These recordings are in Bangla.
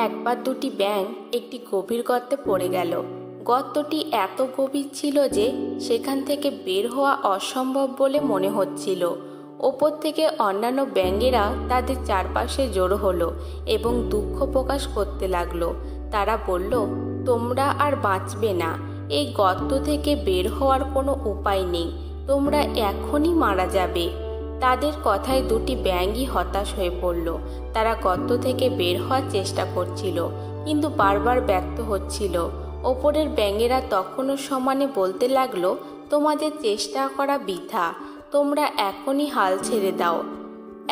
একবার দুটি ব্যাঙ একটি গভীর গর্তে পড়ে গেল। গর্তটি এত গভীর ছিল যে সেখান থেকে বের হওয়া অসম্ভব বলে মনে হচ্ছিল। ওপর থেকে অন্যান্য ব্যাঙেরা তাদের চারপাশে জড়ো হলো এবং দুঃখ প্রকাশ করতে লাগলো। তারা বলল, তোমরা আর বাঁচবে না, এই গর্ত থেকে বের হওয়ার কোনো উপায় নেই, তোমরা এখনই মারা যাবে। তাদের কথায় দুটি ব্যাঙই হতাশ হয়ে পড়ল। তারা গর্ত থেকে বের হওয়ার চেষ্টা করছিল, কিন্তু বারবার ব্যর্থ হচ্ছিল। ওপরের ব্যাঙেরা তখনও সমানে বলতে লাগলো, তোমাদের চেষ্টা করা বৃথা, তোমরা এখনই হাল ছেড়ে দাও।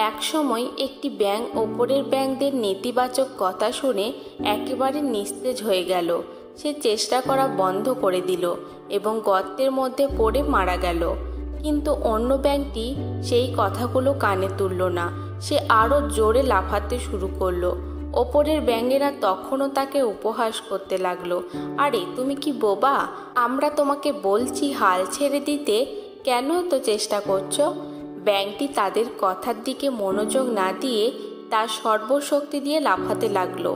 একসময় একটি ব্যাঙ ওপরের ব্যাঙদের নেতিবাচক কথা শুনে একেবারে নিস্তেজ হয়ে গেল। সে চেষ্টা করা বন্ধ করে দিল এবং গর্তের মধ্যে পড়ে মারা গেল। কিন্তু অন্য ব্যাঙটি সেই কথাগুলো কানে তুলল না। সে আরও জোরে লাফাতে শুরু করলো। ওপরের ব্যাঙেরা তখনও তাকে উপহাস করতে লাগলো, আরে তুমি কি বোবা? আমরা তোমাকে বলছি হাল ছেড়ে দিতে, কেন তো চেষ্টা করছো? ব্যাঙটি তাদের কথার দিকে মনোযোগ না দিয়ে তার সর্বশক্তি দিয়ে লাফাতে লাগলো।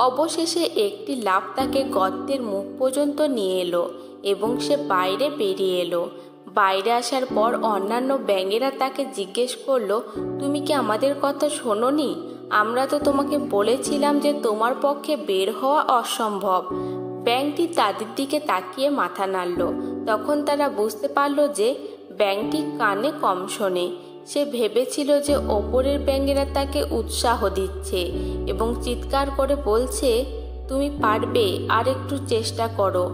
অবশেষে একটি লাফ তাকে গর্তের মুখ পর্যন্ত নিয়ে এলো এবং সে বাইরে বেরিয়ে এলো। বাইরে আসার পর অন্যান্য ব্যাঙেরা তাকে জিজ্ঞেস করলো, তুমি কি আমাদের কথা শোনোনি? আমরা তো তোমাকে বলেছিলাম যে তোমার পক্ষে বের হওয়া অসম্ভব। ব্যাঙটি তাদের দিকে তাকিয়ে মাথা নাড়ল। তখন তারা বুঝতে পারল যে ব্যাঙটি কানে কম শোনে। সে ভেবেছিল যে ওপরের ব্যাঙেরা তাকে উৎসাহ দিচ্ছে এবং চিৎকার করে বলছে, তুমি পারবে, আর একটু চেষ্টা করো।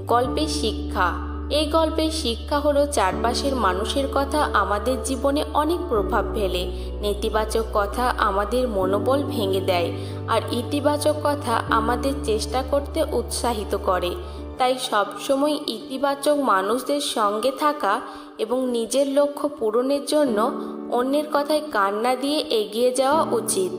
গল্পের শিক্ষা। এই গল্পের শিক্ষা হলো চারপাশের মানুষের কথা আমাদের জীবনে অনেক প্রভাব ফেলে। নেতিবাচক কথা আমাদের মনোবল ভেঙে দেয়, আর ইতিবাচক কথা আমাদের চেষ্টা করতে উৎসাহিত করে। তাই সবসময় ইতিবাচক মানুষদের সঙ্গে থাকা এবং নিজের লক্ষ্য পূরণের জন্য অন্যের কথায় কান না দিয়ে এগিয়ে যাওয়া উচিত।